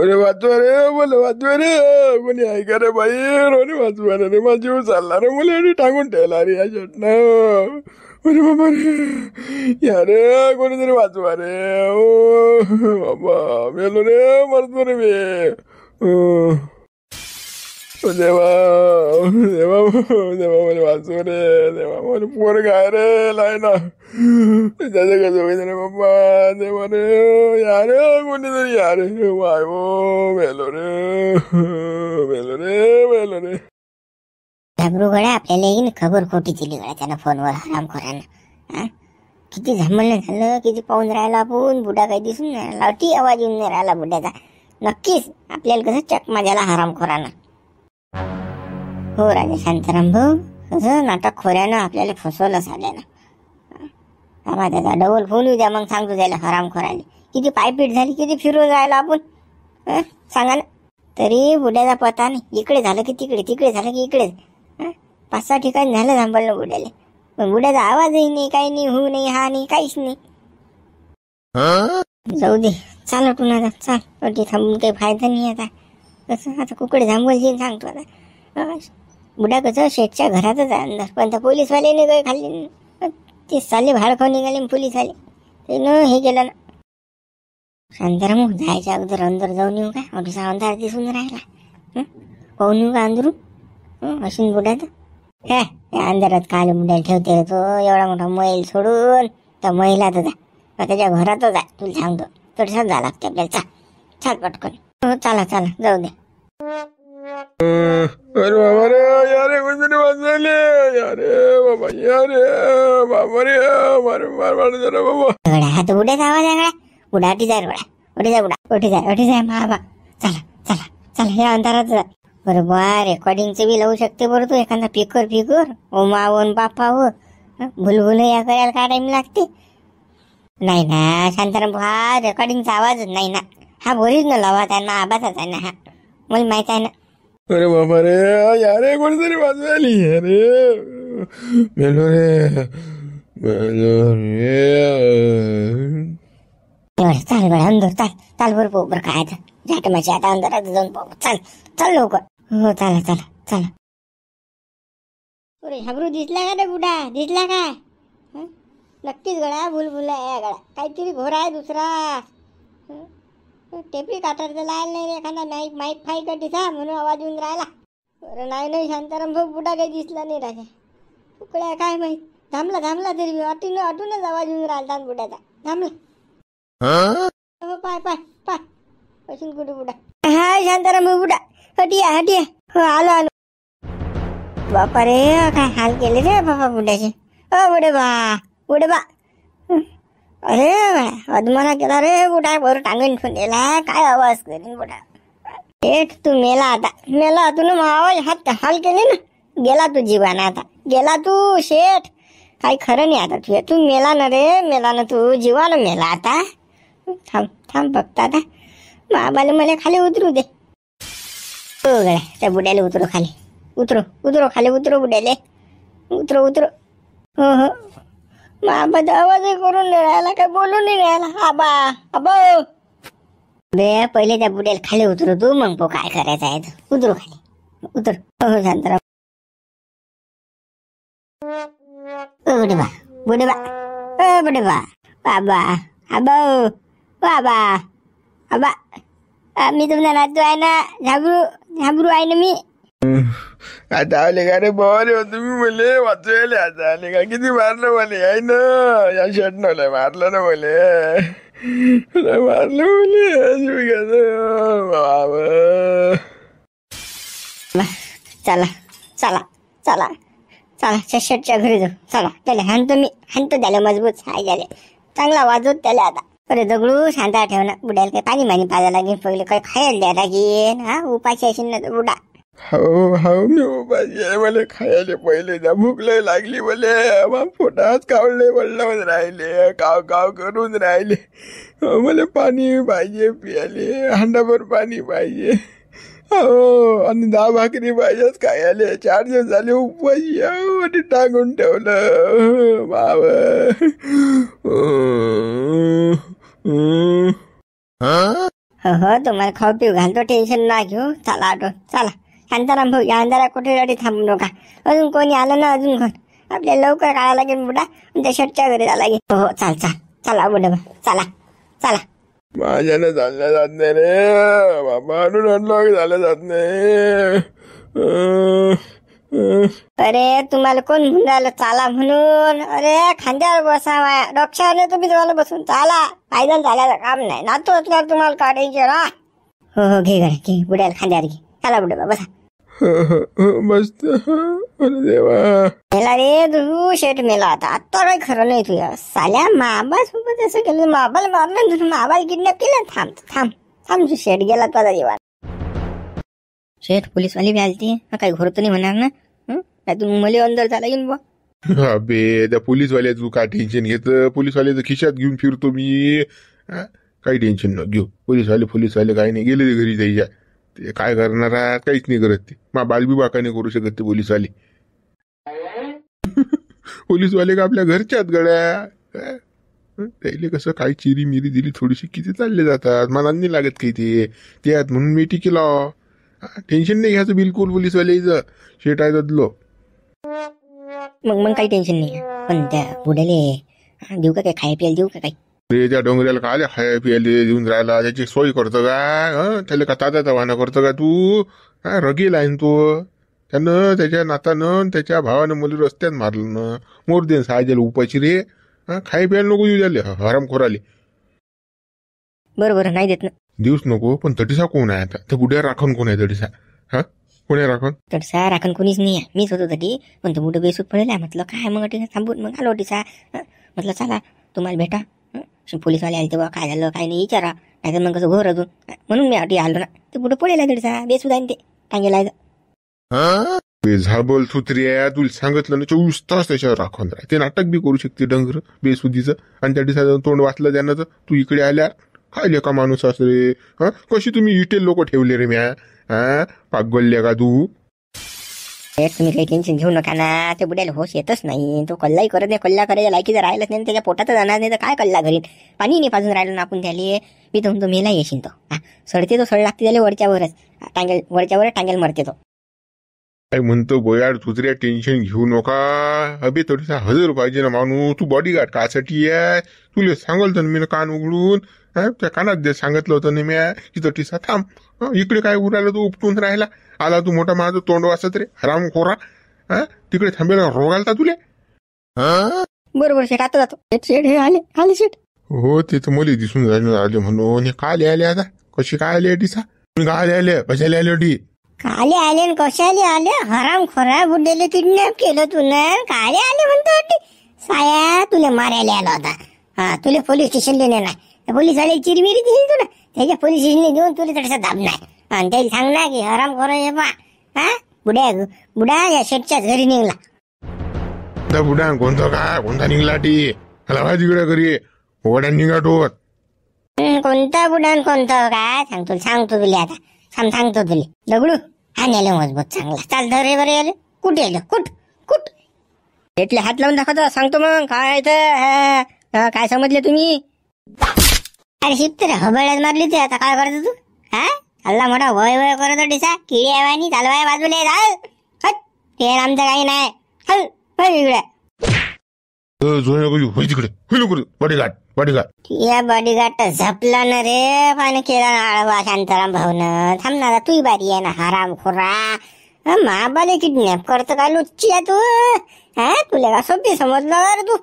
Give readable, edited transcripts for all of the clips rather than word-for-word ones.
अरे वाचवा रे, मला वाचवा रे, कोणी ऐका रे बाई, रोने वाचवा रे, माझा जीव चालला रे, मला आणि टांगून ठेवला रे या शेटनं. अरे बाबा रे, या रे कोणीतरी वाचवा रे, ओ बाबा मेलो रे, मरतो रे मी. देवा देवा देवा, मला वाचव रे देवा, मला पोर काय रे लायना, त्याचं कसं होईल रे बाप्पा, देवा रे, या रे कोणीतरी या रे, वाय हो मेलो रे, मेलो रे, मेलो रे. घाबरू गड्या, आपल्याला येईन खबर खोटी दिली गड्या त्यानं फोनवर हरामखोरानं. किती झामलं झालं, किती पाहून राहिला आपण, बुडा काही दिसून नाही राहिला, ती आवाज येऊन नाही राहिला बुड्याचा. नक्कीच आपल्याला कसं चकमा झाला हरामखोरानं. हो राजा शांताराम भाऊ, कसं नाटक खोऱ्यानं आपल्याला फसवलं साल्यानं. आम्हा त्याचा डबल फोन येऊ द्या, मग सांगतो त्याला हरामखोराले किती पायपीट झाली, किती फिरून राहिलो आपण, सांगा ना. तरी बुड्याचा पता नाही, इकडे झालं की तिकडे, तिकडे झालं की इकडेच. 5-6 ठिकाणी झालं थांबलं बुड्याले, पण बुड्याचा आवाजही नाही, काही नाही, हो नाही, हा नाही, काहीच नाही. जाऊ दे, चाल उठून आता, चाल. अटी थांबून काही फायदा नाही आता. कसं आता कुकडे थांबवायची सांगतो आता. बुडा कसं शेठच्या घरातच आहे अंदर, पण त्या पोलीसवाल्याने काही खाल्ली नाही, ते साले भाड खाऊन निघाले पोलीसवाले, ते न हे केलं ना. शांताराम जायच्या अगोदर अंदर जाऊन येऊ का, मोठीसा अंधार दिसून राहिला, पाहून येऊ का अंदरून, असून बुड्यात काय अंधारात काल बुड्याला ठेवते तो, एवढा मोठा मैल सोडून तर महिलातच आहे, त्याच्या घरातच आहे, तुला सांगतो. थोडंसं जा लागते आपल्याला, चाल पटकन. चला चला जाऊ दे. अरे बाबा रे, या रे कोणतरी वाचले, या रे बाबा, या रे बाबा रे, मारे मार मार जरा बाबा. हात बुड्याचा आवाज आहे गड्या, बुडा अटी जाय, बुडा उठी जाय, बुडा उठी जाय महाबा. चला चला चला, या अंधारात जा. बरं बा, रेकॉर्डिंगचं बी लावू शकते बरं तू, एखादा पिकर ओमा ओन बापा हो, भुलभुल या करायला काय टाइम लागते. नाही ना शांताराम, हा रेकॉर्डिंगचा आवाजच नाही ना, हा ओरिजिनल आवाज आहे ना, आबाचाच आहे ना हा, मला माहित आहे ना. अरे बाबा रे, या रे कोणीतरी वाचवायली, अरे मेलो रे, मेलो रे. चाल गड्या अंदर, चाल बरं पाहू बरं काय झाट माझी, आता अंधारात जाऊन पाहू. चाल लवकर. हो चला चला चला. अरे हाबरू दिसला का रे बुडा, दिसला काय? नक्कीच गड्या भुलभुला आहे गड्या, काहीतरी घोर आहे दुसरा. टेपरी काटायचं लायल नाही रे, एखादा माईक फाई कटीचा म्हणून आवाज येऊन राहिला. अरे नाही शांताराम भाऊ, बुडा काही दिसला नाही राजा, तुकड्या काय माहित. थांबला तरी अटूनच आवाज येऊन राहिला बुड्याचा, थांबला. पाय असून कुठे बुडा. हा शांताराम भाऊ बुडा, हटिया हो आलो. बापा रे, काय हाल केले रे बाबा बुड्याचे. बुडे बा अरे अदमाना केला रे बुडा, वर टांगण फुंदेला, काय आवाज करीन बुडा. शेठ तू मेला आता, मेला तू ना, आवाज हाल केले ना, गेला तू जीवाना, आता गेला तू शेठ, काही खरं नाही आता तू मेला ना रे, मेला ना तू, जीवानं मेला आता. थांब फक्त आता बाबाला मला खाली उतरू दे. हो गड्या, त्या बुड्याला उतरू खाली, उतरो खाली, उतरो बुड्याले, उतरो. हो बाबाचा आवाज करून नाही राहिला, काय बोलून नाही राहिला. आबा बे, पहिले त्या बुड्याला खाली उतरू तू, मग पो काय करायचं आहे. उतरू खाली, उतर. हो शांताराम. बुडे बा आबा, मी तुमचा नातू आहे ना, झाबरू आहे ना मी. आता आले का रे बरे, तुम्ही मले वाचवायले आता आले का, किती मारलं मले आहे ना, या शर्टनं लय मारलं ना मले, मारलं मले. चला शर्टच्या घरी जाऊ. चला त्याला हाणतो त्याला मजबूत हाय झाले, चांगला वाजवत त्याला आता. अरे दगडू शांता ठेव ना, बुड्याला काही पाणी पाजायला लागेल, पहिले काही खायला द्या लागेल. हा उपाशी असेल ना बुडा. हो मी उपाशी आहे, मला खायला पहिले जा भूक लय लागली मले, पोटात कावळे वळवून राहिले, काव करून राहिले. मला पाणी पाहिजे पियाले, हांडाभर पाणी पाहिजे. हो आणि 10 भाकरी पाहिजेच खायला, 4 दिवस झाले उपाशी आणि टांगून ठेवलं बाब. हो हो तुम्हाला खाऊ पिऊ घालतो, टेन्शन ना घेऊ. चला आठवण चला. शांताराम भाऊ या अंधारा कुठे गाडी थांबू नका. अजून कोणी आलं ना अजून कोण, आपल्याला लवकर काढायला लागेल बुडा. त्या शर्टच्या घरी जायला लागेल. हो चाल चाल चला बुडा चला चला. माझ्यानं चालल्या जात नाही रे बाबा, आणून झालं जात नाही. अरे तुम्हाला कोण म्हणून राहिलं चाला म्हणून? अरे खांद्यावर बसावा, डोक्यावर तुम्ही तुम्हाला बसून चाला. पायदल चालायचं काम नाही. नातू असल्यावर तुम्हाला काढायचे ना. हो हो घे घे बुड्याला खांद्यावर घे. चला बुडा बसा. मस्त. देवा मेला रे तू, शेट मेला आता. आता काही खरं नाही तुझ्या साल्या. माबा सोबत असं केलं, माबाला मारलं तुझं, माबाला किडनॅप केलं. थांब थांब थांब, शेट गेला तुझा जीवन. शेठ पोलीसवाली बी आलती, काही घोर तर नाही होणार ना? काय तू मला अंदर झाला घेऊन बा. अबे त्या पोलीसवाल्याचं काय टेन्शन घेत? पोलीसवाल्याचं खिशात घेऊन फिरतो मी. काही टेन्शन न घेऊ. पोलीसवाले काही नाही गेले ते घरी जायच्या. ते काय करणार आहे? काहीच नाही करत ते. मा बालबी बाका नाही करू शकत ते पोलीसवाले. पोलीसवाले का आपल्या घरच्यात गड्या. त्याला कसं काही चिरी मिरी दिली थोडीशी किती चालले जातात. मला नाही लागत काही ते त्यात, म्हणून मी टिकी लाव. टेन्शन नाही घ्यायचं बिलकुल पोलीसवाल्याचं. शेट आहे ददलो. मग काही टेन्शन नाही. पण त्या बुड्याले देऊ का काय खाय प्यायला देऊ का काही? रे त्या डोंगऱ्याला काय खाय प्यायला देऊन राहिला? त्याची सोय करतो का? त्याला का तात्याचा वाना करतो का तू? रगेल आहे तो. त्यानं त्याच्या नातानं त्याच्या भावानं मला रस्त्यात मारलं ना. मोर देन सायला उपाशी रे. खाय प्यायला नको देऊ झाले हरामखोराले. बरोबर नाही देत ना. देऊच नको. पण तटीसा कोण आहे आता? त्या बुड्या राखण कोण आहे तटीसा? कोण आहे राखण? तटसा राखण कोणीच नाही आहे. मीच होतो तटी. पण तो बुडं बेसूत पडेल आहे. म्हटलं काय मग टीसा थांबून मग आलो टीसा. म्हटलं चला तुम्हाला भेटा. पोलीसवाले आले तेव्हा काय झालं काय नाही विचारा. नाही तर मग कसं घोर अजून, म्हणून मी अटी आलो ना. ते बुडं पडेल आहे तडसा बेसूत आहे ते टांगेला आहे. झाबल सुत्र्या तुला सांगितलं ना 24 तास त्याच्यावर राखून राह. ते नाटक बी करू शकते डंगर बेसुदीचं. आणि त्या दिवसाचं तोंड वाचलं त्यानं तर तू इकडे आल्या खायले का माणूस असरे. कशी तुम्ही इटेल लोक ठेवले रे म्या. पागगोल्ल्या का तू? तुम्ही काही टेन्शन घेऊ नका ना. ते बुड्याला होश येतच नाही. तो कल्लाही करत नाही. कल्ला करायला लायकीचं राहिलंच नाही. त्याच्या पोटात जाणार नाही तर काय कल्ला घरी. पाणी नाही पाजून राहिलं ना आपण त्याला. मी तर म्हणतो मेला येशील तो. सडते तो सड लागते त्याला वरच्यावरच. टांगेल वरच्यावर टांगेल मरते तो. काय म्हणतो बोयाड तुझऱ्या टेन्शन घेऊ नका. अबे थोडीसा हजर पाहिजे ना माणूस. तू बॉडीगार्ड कासाठी आहे? तुला सांगल तर मी कान उघडून. त्या कानात दे सांगितलं होतं ना म्या की तटीसा थांब. इकडे काय उरायला तू उपटून राहिला? आला तू मोठा माझं तोंड वाचत रे हराम खोरा. तिकडे थांबेला रोग आलता तुले. बरोबर शेट आता जातो. शेट हे आले आले शेट. हो ते तर मला दिसून राहिले म्हणून. हे काय आले आता? कशी काय आले टीसा? तुम्ही काय आले? कशाला आले टी? काले आले कशाले आले? हराम खोरा बुड्याले किडनॅप केलं तू ना. काले आले म्हणतो साया. तुला मारायला आला होता. तुला पोलीस स्टेशनला नेणार. पोलीस आले चिरमिरी दिली तुला. त्याच्या पोलीस स्टेशनला घेऊन तुला तसं दाबणार. आणि त्याला सांग ना की हराम खोरा हे पा. बुडा या शेटच्याच घरी निघला. बुडा कोणता निघला टी? मला माहिती तिकडे घरी वड्या निघाटोत. कोणता बुडा कोणता काय सांगतो तुला आता. सांगतो तुला. दगडू हा नेलं मजबूत चांगला. चाल धर रे बरे आले. कुठे आलं? कुठ भेटले हात लावून दाखवतो. सांगतो मग काय तर काय समजले तुम्ही? अरे शिकते रे हबळ्यात मारली ते. आता काय करतो तू? हल्ला मोठा वय वय करतो टिसा. किडी आहे चालवाय बाजूला झाल. ते आमचं काही नाही. इकडे तिकडे बॉडीगार्ड या बॉडीगार्ड झपला ना रे. पाणी केला आळवा शांताराम भाऊन. थांबणार तुही बारी आहे ना हराम खोरा. महाबाले किडनॅप करतो काय लुच्ची आहे तू? तुला का सोपी समजलं तू?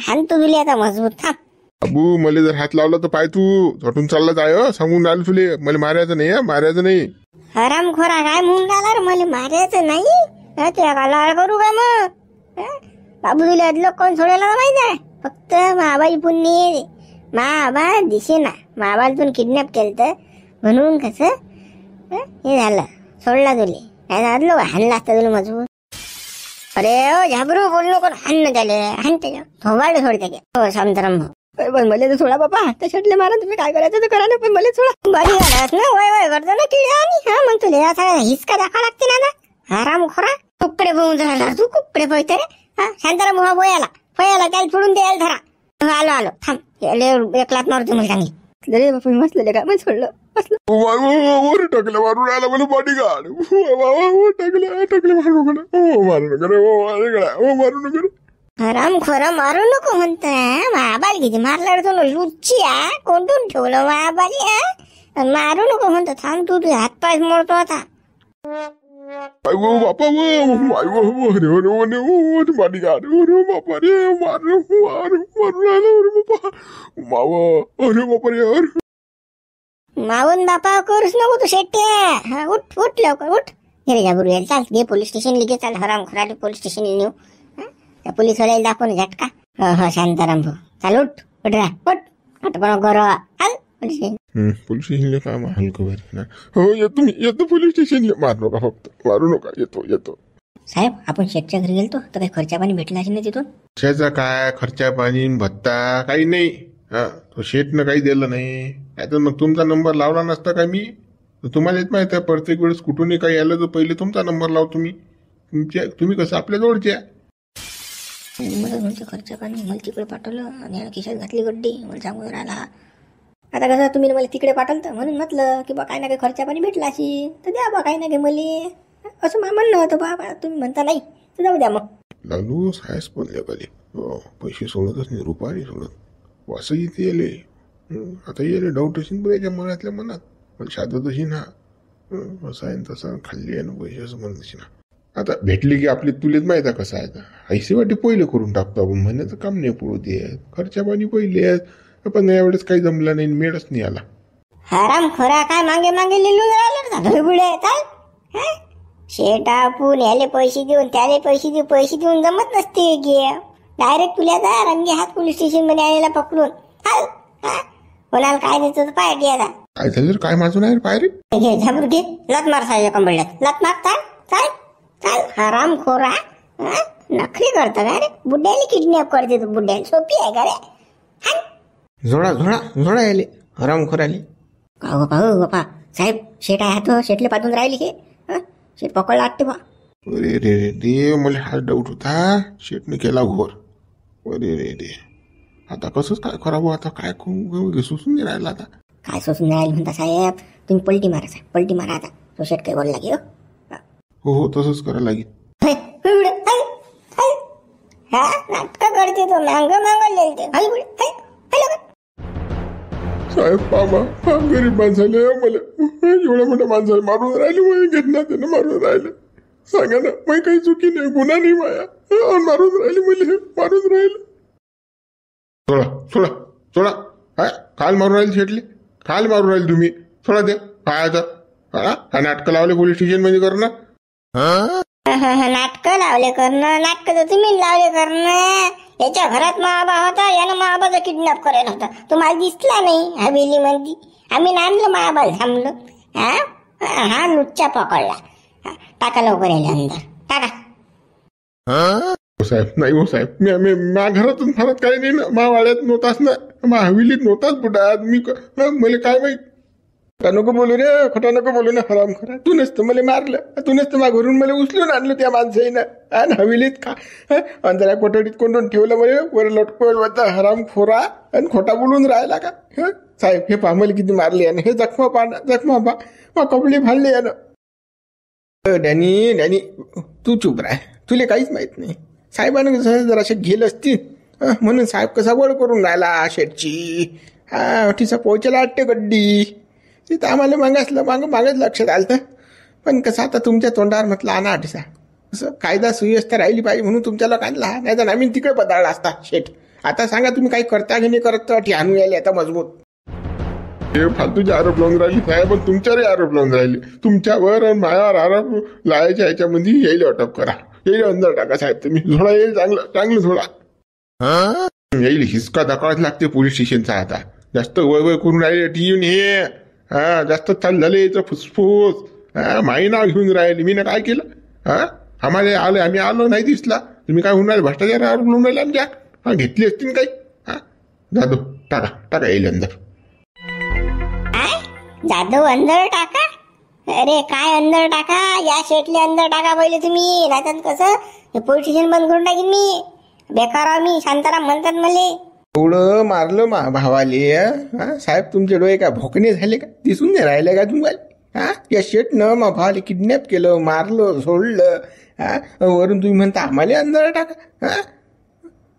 हाणतो तुला आता मजबूत. थांब बाबू. मला जर हात लावला तर पाय तू झटून चालला जाय. सांगून राहिलो तुले मला मारायचं नाही. मारायचं नाही. हराम खोरा काय म्हणून राहिला रे? मला मारायचं नाही. तुला का लाळ करू का मग? बाबू तुला अदलो कोण सोडायला माहित आहे? फक्त महाबाई पुण्य. महाबा दिसेना. महाबाला किडनॅप केलं म्हणून कसं हे झालं. सोडला तुले. अदलो हाणला असता तुला मजबूत. अरे ओ झाबरू बोललो कोण हाण झाले. हाण त्याच्या थोबाड सोडते हो शांताराम भाऊ. पण मला तर सोडा बाबा. त्या शर्टले मारा. तुम्ही काय करायचं तर करा ना. पण मला सोडा. बारी झालास ना. वय करतो ना किड्या. आणि मग तुला असा हिसका दाखवा लागते ना. हराम खोरा. कुकडे बोलून राहिला तू. कुकडे पोहते रे. शांताराम भाऊ बोयाला त्याला सोडून द्यायला धरा. आलो थांब. एक लात मारतो मला चांगली. बापा मस्त का मग सोडलं. वर टाकलं मारून राहिला मला बॉडीगार्ड. टाकलं मारू नका, हो मारू नका रे, हो मारू नका रे. हराम खोरा मारू नको म्हणताय. महाबाल किती मारला तो लुच्ची कोंडून ठेवलं महाबाली. मारू नको म्हणतो. थांब तू तुझे हातपाय मोडतो आता. बापा रे बॉडीगार्ड, अरे बापा रे मारू राहिला बापा. अरे बापा रे. अरे मावून बापा करूच नको तू शेट्टे. उठ उठ लवकर उठ. घे जा बरोबर चाल. घे पोलीस स्टेशनला घे. चाल हराम खोराले पोलीस स्टेशनला नेऊ. त्या पोलीसवाल्याला दाखवून झटका. हो शांताराम भाऊ चाल उठ उठ रा उठ. हटपणा करो चाल पोलीस स्टेशनला काय हलकं बरं. हो येतो पोलीस स्टेशनला. मारू नका, फक्त मारू नका. येतो. साहेब आपण शेटच्या घरी गेलतो तर काही खर्चा पाणी भेटला असेल ना तिथून. त्याचा काय खर्चा पाणी भत्ता काही नाही. तो शेटनं काही दिलं नाही. आता मग तुमचा नंबर लावला नसता का मी. तुम्हाला येत माहिती आहे प्रत्येक वेळेस कुठूनही काही आलं तर पहिले तुमचा नंबर लावतो मी. तुम्ही कसं आपल्या जवळचे आहे. मला म्हणजे खर्च पाणी मला तिकडे पाठवलं आणि खिशात घातली गड्डी. मला सांगून राहिला. आता कसं तुम्ही मला तिकडे पाठवलं म्हणून म्हटलं की बा काही ना काही खर्चा पाणी भेटला अशी तर द्या बा काही ना काही मले. असं म्हणणं होतं बा. तुम्ही म्हणता नाही तर जाऊ द्या मग. लालू सायस पडले कधी पैसे सोडतच नाही. रुपारी सोडत वासही ते येले. आता येले डाऊट असेल पण याच्या मनातल्या मनात मला शादत अशी ना असं आहे तसं खाल्ली आहे ना पैसे असं म्हणत अशी ना. आता भेटली की आपली तुलेच माहिती आहे कसं आहे. ऐसे वाटी पहिले करून टाकतो आपण. महिन्याचं काम नाही पडू दे. खर्चा पाणी पहिले आहेत पण यावेळेस काही जमला नाही. मेळच नाही आला. हराम खोरा काय मागे लिहून राहिलं बुडे काय. शेटा आपण याले पैसे देऊन त्याले पैसे देऊन जमत नसते की डायरेक्ट तुला जा रंगे हात पोलीस स्टेशन मध्ये आलेला पकडून. कोणाला काय देतो तर पाय द्यायला. काय झालं काय माझं नाही पाय रे. घे झाबरू घे. लत मार साहेब कंबळल्यात. लत मार चाल हराम खोरा. नखरी करता का रे. बुड्याला किडनॅप करते तू. बुड्याला सोपी आहे का रे. झोडा याले हराम खोराले. पाहू बापा साहेब शेट आहे तो. शेटले पाठवून राहिली हे. शेट पकडला वाटते बा. अरे रे मला हा डाऊट होता. शेटने केला घोर. अरे रे आता कसंच काय करावं. आता काय सुसून नाही राहिला. आता काय सोसून राहील म्हणता साहेब. तुम्ही पलटी मारा साहेब. पलटी मारा आता. तो शेट काही बोलला की हो तसंच करायला लागेल. नाटक करते तो. मांग साहेब बाबा गरीब माणसाले मला एवढ्या मोठ्या माणसाला मारून राहिले. मग घेतला त्यानं मारून राहिलं. सांगा ना मग काही चुकी नाही. गुन्हा नाही माया. मारून राहिले मला. मारून राहिलं. सोडा काल मारून राहील शेटले. काल मारून राहील तुम्ही. सोडा ते काय आता नाटकं लावले पोलीस स्टेशन मध्ये करणं. नाटक लावले करणं. नाटक तर तुम्ही लावले करणं. याच्या घरात महाबा होता. यानं महाबाचा किडनॅप करायला होता. तुम्हाला दिसला नाही हवेली मध्ये. आम्ही आणलं महाबाला थांबलो. हा लुच्चा पकडला. टाका लवकर यायला अंदर टाका. साहेब नाही हो साहेब. मी घरातून फारत काही नाही ना. वाड्यात नव्हताच ना. हवेलीत नव्हताच बुडा. मला काय माहित. नको बोलू रे. खोटा नको बोलू ना हराम खरा. तू नसतं मला मारलं. तू नसतं मा घरून मला उचलून आणलं त्या माणसाईनं. आणि हवेलीत का अंधाऱ्या कोठडीत कोंडून ठेवलं मला. वर लटकवलं होतं हराम खोरा. आणि खोटा बोलून राहिला का. साहेब हे पहा मला किती मारले यानं. हे जखमा पा कपडे फाडले यानं. डॅनी तू चुप राह. तुला काहीच माहित नाही. साहेबांना कसं जराशे घेल असतील म्हणून साहेब कसा वळ करून राहिला शेटची. तिचा पोहोचला वाटते गड्डी. तिथं आम्हाला मागच लक्षात आलं. पण कसं आता तुमच्या तोंडावर म्हटलं आणा अठीसा. असं कायदा सुव्यवस्था राहिली पाहिजे म्हणून तुमच्या लोकांना. नाही तर आम्ही तिकडे बदलला असता शेट. आता सांगा तुम्ही काही करता की नाही करत. अटी आणून यायला आता मजबूत. हे फालतूचे आरोप लावून राहिले साहेब. पण तुमच्यावरही आरोप लावून राहिले. तुमच्यावर आणि मायावर आरोप लावायच्या ह्याच्यामध्ये येईल अटक करा. येईल अंदर टाका साहेब. तुम्ही झोडा येईल चांगलं झोडा. येईल हिसका दाखवाच लागते पोलीस स्टेशनचा. आता जास्त वय करून राहिले येऊन हे. जास्त चाल झाले याचं फुसफुस. माई नाव घेऊन राहिले. मी ना काय केलं. आम्हाला आलं आम्ही आलो नाही दिसला. तुम्ही काय होऊन राहिले भ्रष्टाचार आरोप लावून राहिले आमच्या. घेतली असतील काही. जाधव टाका येईल अंदर. जाधव अंदर टाका. अरे काय अंदर टाका. या शेटले अंदर टाका पहिले तुम्ही. नाहीतर कसं पोलीस स्टेशन बंद करून टाकीन मी. बेकार मी. शांताराम म्हणतात मला. एवढं मारलं भावाले साहेब, तुमचे डोळे काय भोकणे झाले का? दिसून नाही राहिले का तुम्हाला? या शेटनं मा भावाले किडनॅप केलं, मारलं, सोडलं. वरून तुम्ही म्हणता आम्हाला अंधार टाका.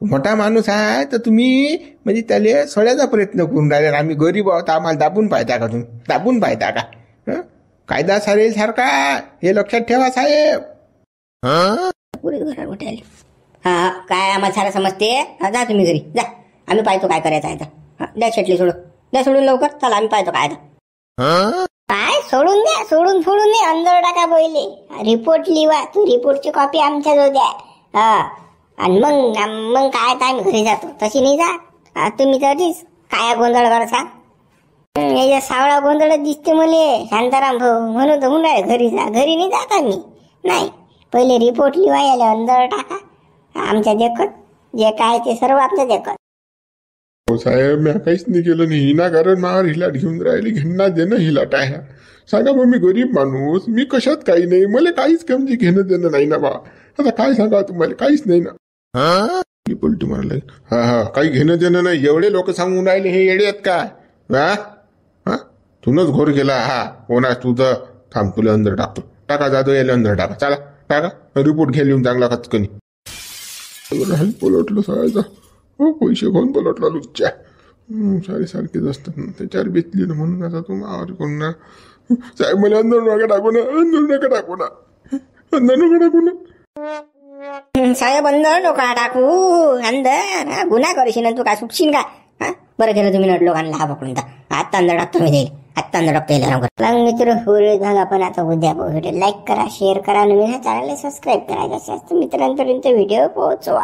मोठा माणूस आहे तर तुम्ही म्हणजे त्याला सोडायचा प्रयत्न करून राहिले. आम्ही गरीब आहोत, आम्हाला दाबून पाहता का तुम्ही? दाबून पाहता का? कायदा सारेल सारखा, हे लक्षात ठेवा साहेब. पुरे घरात उठायले. हा काय आम्हाला सारं समजते. जा तुम्ही घरी जा, आम्ही पाहतो काय करायचं आहे तर. द्या शेटली सोडून, द्या सोडून लवकर. चला आम्ही पाहतो काय तर. काय सोडून द्या? सोडून दे, अंदर टाका पहिले. रिपोर्ट लिहा, तू रिपोर्टची कॉपी आमच्याजवळ द्या. आणि मग काय तर आम्ही घरी जातो. तशी नाही जा तुम्ही, तरीच काय गोंधळ करता. याच्या सावळा गोंधळ दिसते मले शांताराम भाऊ, म्हणून तर म्हणून घरी जा. घरी नाही जात आम्ही, नाही. पहिले रिपोर्ट लिहा, याला अंदर टाका. आमच्या देखत जे काय ते सर्व आमच्या देखत. हो साहेब, मी काहीच नाही केलं. नाही हिना कारण मार हिलाट घेऊन राहिली, घेणं देणं हिलाट आहे. सांगा मग, मी गरीब माणूस, मी कशात काही नाही, मला काहीच कमजी घेणं देणं नाही ना बा. आता काय सांगा तुम्हाला, काहीच नाही ना. पलटी मारला. हा काही घेणं देणं नाही. एवढे लोक सांगून राहिले हे येडे आहेत काय? तूनच घोर गेला. कोणा तुझं थांब, तुला अंदर टाकतो. टाका जातो, याला अंदर टाका. चला टाका, रिपोर्ट घ्या लिहून चांगला कचकनी. पलटलं सायचा. पैसे खाऊन पलटला लुच्च्या. सारे सारखेच असतात ना, त्याच्यावर बेतली ना, म्हणून आता तू मावर करून ना. साहेब मला अंदर नका टाकू ना, अंदर नका टाकू ना, अंदर नका टाकू ना. साहेब अंदर नका टाकू. अंदर गुन्हा करशील तू, काय सुटशील का? बरं केलं तुम्ही नट लोकांना हा पकडून. आत्ता अंदर टाकतो मी, देईल आत्ता अंदर टाकतो. मित्र होईल झाला, पण आता उद्या व्हिडिओ लाईक करा, शेअर करा, नवीन हा चॅनलला सबस्क्राईब करा. जास्त मित्रांपर्यंत व्हिडिओ पोहोचवा.